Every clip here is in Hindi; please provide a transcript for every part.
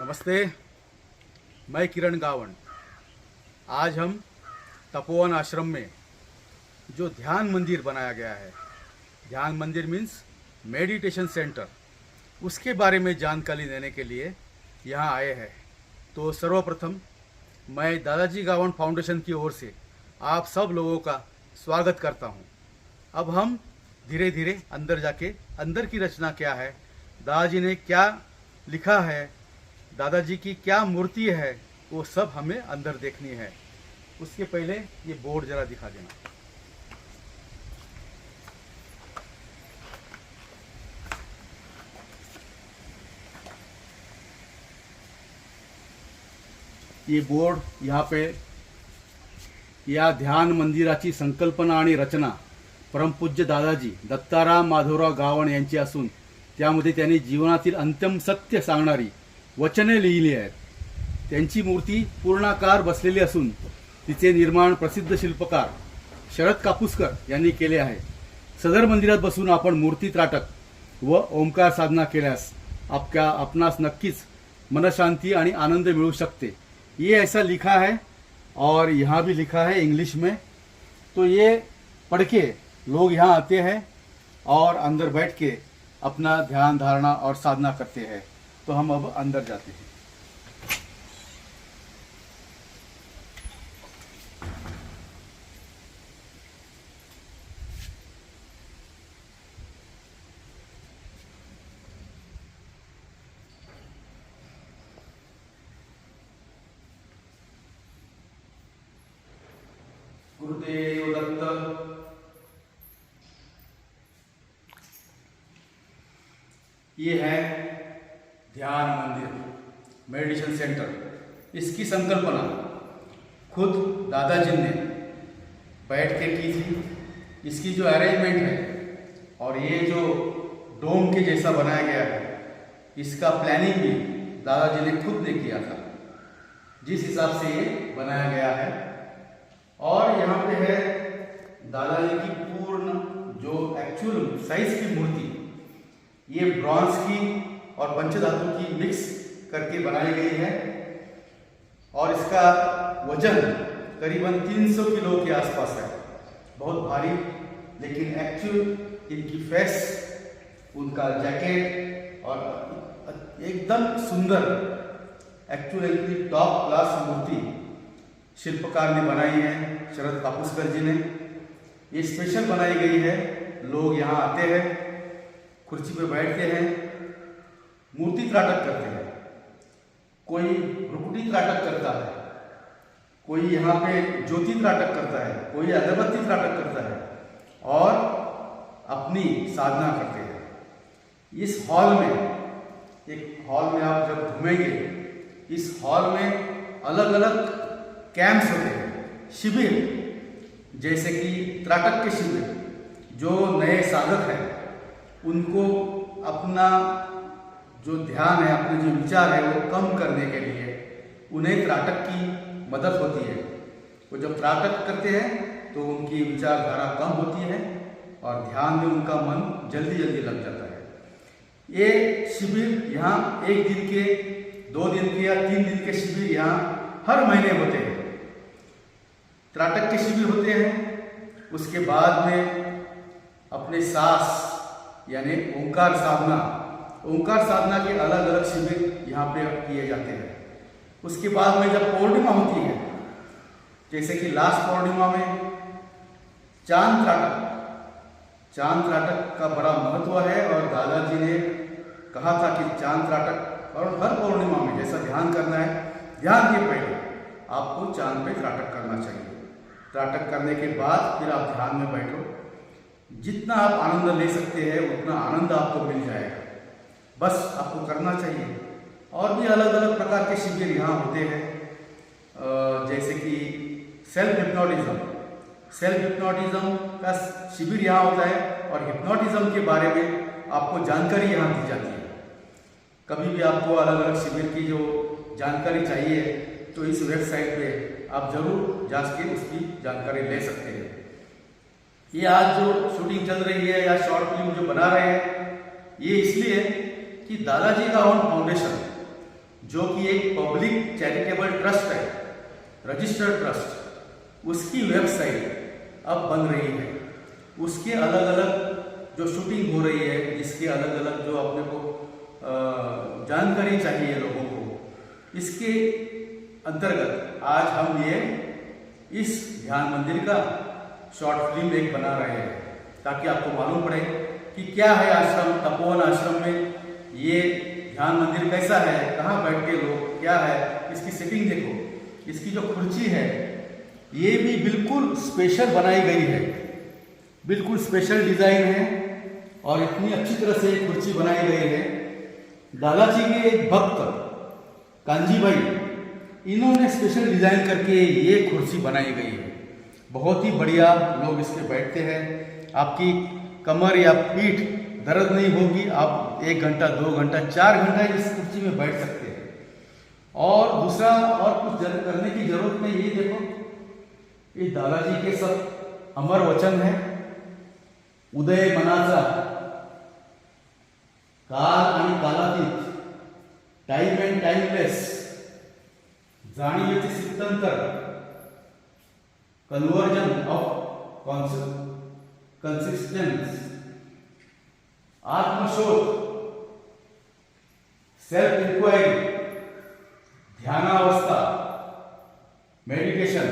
नमस्ते, मैं किरण गावन। आज हम तपोवन आश्रम में जो ध्यान मंदिर बनाया गया है, ध्यान मंदिर मीन्स मेडिटेशन सेंटर, उसके बारे में जानकारी देने के लिए यहाँ आए हैं। तो सर्वप्रथम मैं दादाजी गावन फाउंडेशन की ओर से आप सब लोगों का स्वागत करता हूँ। अब हम धीरे धीरे अंदर जाके अंदर की रचना क्या है, दादाजी ने क्या लिखा है, दादाजी की क्या मूर्ति है, वो सब हमें अंदर देखनी है। उसके पहले ये बोर्ड जरा दिखा देना। ये बोर्ड यहाँ पे या ध्यान मंदिराची संकल्पना आणि रचना परमपूज्य दादाजी दत्ताराम माधवराव गावण यांची असून त्यामध्ये त्यांनी जीवनातील अंतिम सत्य सांगणारी वचने लिहिली आहेत। त्यांची मूर्ती पूर्णाकार बसलेली असून तिचे निर्माण प्रसिद्ध शिल्पकार शरद कापूसकर यांनी केले आहे। सदर मंदिरात बसून आपण मूर्ती त्राटक व ओंकार साधना केल्यास आपणास नक्कीच मनशांती आणि आनंद मिळू सकते। ये ऐसा लिखा है और यहाँ भी लिखा है इंग्लिश में। तो ये पढ़ के लोग यहाँ आते हैं और अंदर बैठ के अपना ध्यान धारणा और साधना करते हैं। तो हम अब अंदर जाते हैं। गुरुदेव दत्त। ये है ध्यान मंदिर मेडिटेशन सेंटर। इसकी संकल्पना खुद दादाजी ने बैठ के की थी। इसकी जो अरेंजमेंट है और ये जो डोम के जैसा बनाया गया है, इसका प्लानिंग भी दादाजी ने खुद ने किया था, जिस हिसाब से ये बनाया गया है। और यहाँ पे है दादाजी की पूर्ण जो एक्चुअल साइज की मूर्ति, ये ब्रॉन्ज की और पंचधातु की मिक्स करके बनाई गई है और इसका वजन करीबन 300 किलो के आसपास है। बहुत भारी, लेकिन एक्चुअल इनकी फेस, उनका जैकेट और एकदम सुंदर एक्चुअल इनकी टॉप क्लास मूर्ति शिल्पकार ने बनाई है, शरद कापूसकर जी ने। ये स्पेशल बनाई गई है। लोग यहाँ आते हैं, कुर्सी पर बैठते हैं, मूर्ति त्राटक करते हैं। कोई भ्रुकुटी त्राटक करता है, कोई यहाँ पे ज्योति त्राटक करता है, कोई अगरबत्ती त्राटक करता है और अपनी साधना करते हैं। इस हॉल में, एक हॉल में आप जब घूमेंगे, इस हॉल में अलग अलग कैंप्स होते हैं, शिविर, जैसे कि त्राटक के शिविर। जो नए साधक हैं उनको अपना जो ध्यान है, अपने जो विचार है वो कम करने के लिए उन्हें त्राटक की मदद होती है। वो जब त्राटक करते हैं तो उनकी विचारधारा कम होती है और ध्यान में उनका मन जल्दी जल्दी लग जाता है। ये शिविर यहाँ 1 दिन के, 2 दिन के या 3 दिन के शिविर यहाँ हर महीने होते हैं। त्राटक के शिविर होते हैं, उसके बाद में अपने सांस यानी ओंकार साधना के अलग अलग शिविर यहाँ पे किए जाते हैं। उसके बाद में जब पूर्णिमा होती है, जैसे कि लास्ट पूर्णिमा में चांद त्राटक का बड़ा महत्व है और दादाजी ने कहा था कि चांद त्राटक और हर पूर्णिमा में जैसा ध्यान करना है, ध्यान के पहले आपको चांद पे त्राटक करना चाहिए। त्राटक करने के बाद फिर आप ध्यान में बैठो। जितना आप आनंद ले सकते हैं उतना आनंद आपको मिल जाएगा, बस आपको करना चाहिए। और भी अलग अलग प्रकार के शिविर यहाँ होते हैं, जैसे कि सेल्फ हिप्नोटिज्म का शिविर यहाँ होता है और हिप्नोटिज्म के बारे में आपको जानकारी यहाँ दी जाती है। कभी भी आपको अलग अलग शिविर की जो जानकारी चाहिए तो इस वेबसाइट पे आप जरूर जांच के उसकी जानकारी ले सकते हैं। ये आज जो शूटिंग चल रही है या शॉर्ट फिल्म जो बना रहे हैं, ये इसलिए कि दादाजी गावन फाउंडेशन जो कि एक पब्लिक चैरिटेबल ट्रस्ट है, रजिस्टर्ड ट्रस्ट, उसकी वेबसाइट अब बन रही है। उसके अलग अलग जो शूटिंग हो रही है, जिसके अलग अलग जो अपने को जानकारी चाहिए लोगों को, इसके अंतर्गत आज हम ये इस ध्यान मंदिर का शॉर्ट फिल्म एक बना रहे हैं, ताकि आपको मालूम पड़े कि क्या है आश्रम, तपोवन आश्रम में ये ध्यान मंदिर कैसा है, कहाँ बैठ के लोग, क्या है इसकी सेटिंग देखो। इसकी जो कुर्सी है ये भी बिल्कुल स्पेशल बनाई गई है, बिल्कुल स्पेशल डिजाइन है और इतनी अच्छी तरह से कुर्सी बनाई गई है। दादाजी के एक भक्त कांजी भाई, इन्होंने स्पेशल डिजाइन करके ये कुर्सी बनाई गई है। बहुत ही बढ़िया, लोग इस पे बैठते हैं, आपकी कमर या पीठ दर्द नहीं होगी। आप 1 घंटा, 2 घंटा, 4 घंटा इस कुर्सी में बैठ सकते हैं। और दूसरा और कुछ करने की जरूरत नहीं। ये देखो, ये दादाजी के सब अमर वचन है। उदय मनाचा, काल आणि कालातीत, टाइम एंड टाइमलेस, जाणीवेचे सिद्धांतर, कन्वर्जन ऑफ कंसिस्टेंस, आत्मशोध, सेल्फ इंक्वायरी, ध्यानावस्था, मेडिटेशन,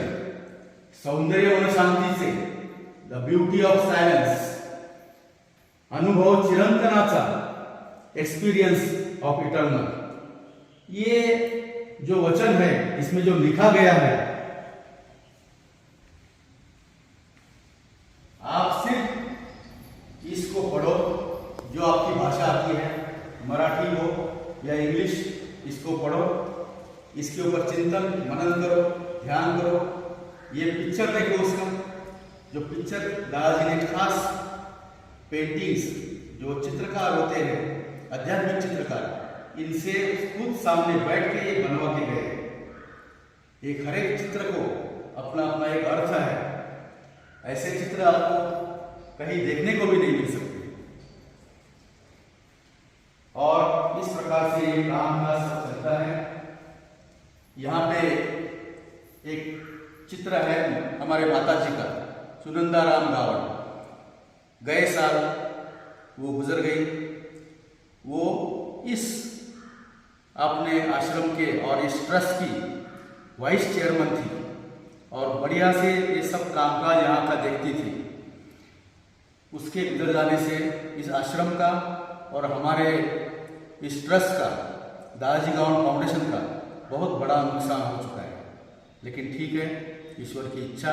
सौंदर्य और शांति से, द ब्यूटी ऑफ सायलेंस, अनुभव चिरंतनाचा, एक्सपीरियंस ऑफ इटर्नल। ये जो वचन है, इसमें जो लिखा गया है, आप सिर्फ इसको पढ़ो, जो आपकी भाषा आती है, मराठी हो या इंग्लिश, इसको पढ़ो, इसके ऊपर चिंतन मनन करो, ध्यान करो। ये पिक्चर देखो, उसका जो पिक्चर दादाजी ने खास पेंटिंग्स, जो चित्रकार होते हैं, आध्यात्मिक चित्रकार, इनसे खुद सामने बैठ के ये बनवा के गए। एक हर एक चित्र को अपना अपना एक अर्थ है। ऐसे चित्र आपको कहीं देखने को भी नहीं मिल सकते। और इस प्रकार से ये काम का सब चलता है। यहाँ पे एक चित्र है हमारे माता जी का, सुनंदा राम गावड़। गए साल वो गुजर गई। वो इस अपने आश्रम के और इस ट्रस्ट की वाइस चेयरमैन थी और बढ़िया से ये सब कामकाज यहाँ का देखती थी। उसके गुजर जाने से इस आश्रम का और हमारे इस ट्रस्ट का, दादाजी गावड़ फाउंडेशन का बहुत बड़ा नुकसान हो चुका है। लेकिन ठीक है, ईश्वर की इच्छा,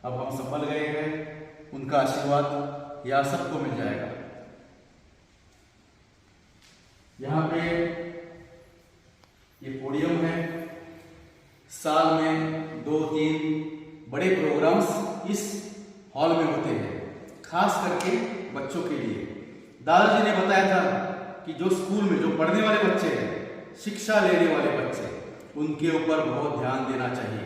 अब हम संभल गए हैं। उनका आशीर्वाद यह सबको मिल जाएगा। यहाँ पे ये पोडियम है। साल में 2-3 बड़े प्रोग्राम्स इस हॉल में होते हैं, खास करके बच्चों के लिए। दादाजी ने बताया था कि जो स्कूल में जो पढ़ने वाले बच्चे हैं, शिक्षा लेने वाले बच्चे, उनके ऊपर बहुत ध्यान देना चाहिए।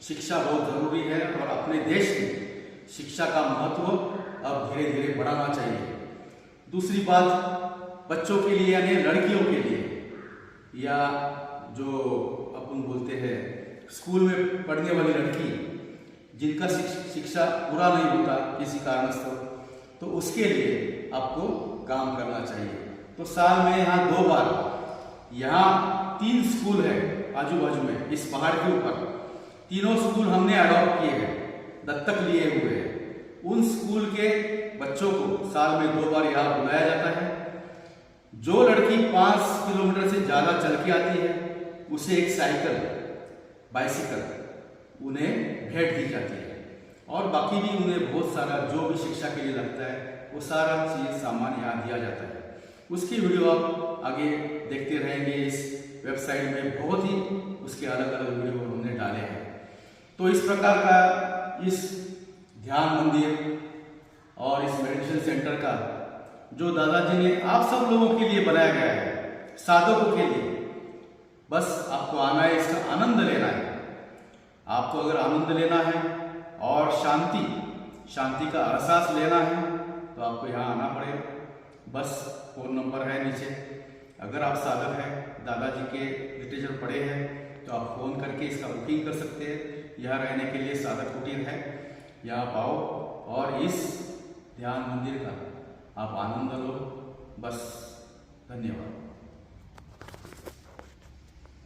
शिक्षा बहुत जरूरी है और अपने देश में शिक्षा का महत्व अब धीरे धीरे बढ़ाना चाहिए। दूसरी बात, बच्चों के लिए यानी लड़कियों के लिए, या जो अपन बोलते हैं स्कूल में पढ़ने वाली लड़की जिनका शिक्षा पूरा नहीं होता किसी कारणवश, तो उसके लिए आपको काम करना चाहिए। तो साल में यहाँ 2 बार, यहाँ 3 स्कूल है आजू बाजू में, इस पहाड़ के ऊपर। तीनों स्कूल हमने अडॉप्ट किए हैं, दत्तक लिए हुए हैं। उन स्कूल के बच्चों को साल में 2 बार यहाँ बुलाया जाता है। जो लड़की 5 किलोमीटर से ज़्यादा चल के आती है, उसे एक साइकिल, बाइसिकल उन्हें भेंट दी जाती है। और बाकी भी उन्हें बहुत सारा जो भी शिक्षा के लिए लगता है, वो सारा चीज़ सामान यहाँ दिया जाता है। उसकी वीडियो आप आगे देखते रहेंगे। इस वेबसाइट में बहुत ही उसके अलग अलग वीडियो हमने डाले हैं। तो इस प्रकार का इस ध्यान मंदिर और इस मेडिटेशन सेंटर का जो दादाजी ने आप सब लोगों के लिए बनाया गया है, साधकों के लिए, बस आपको आना है, इसका आनंद लेना है। आपको अगर आनंद लेना है और शांति का एहसास लेना है, तो आपको यहाँ आना पड़ेगा। बस फ़ोन नंबर है नीचे, अगर आप साधक हैं, दादाजी के लिटरेचर पढ़े हैं, तो आप फ़ोन करके इसका बुकिंग कर सकते हैं। यहाँ रहने के लिए साधक कुटीर है, यहाँ आप आओ और इस ध्यान मंदिर का आप आनंद लो। बस, धन्यवाद।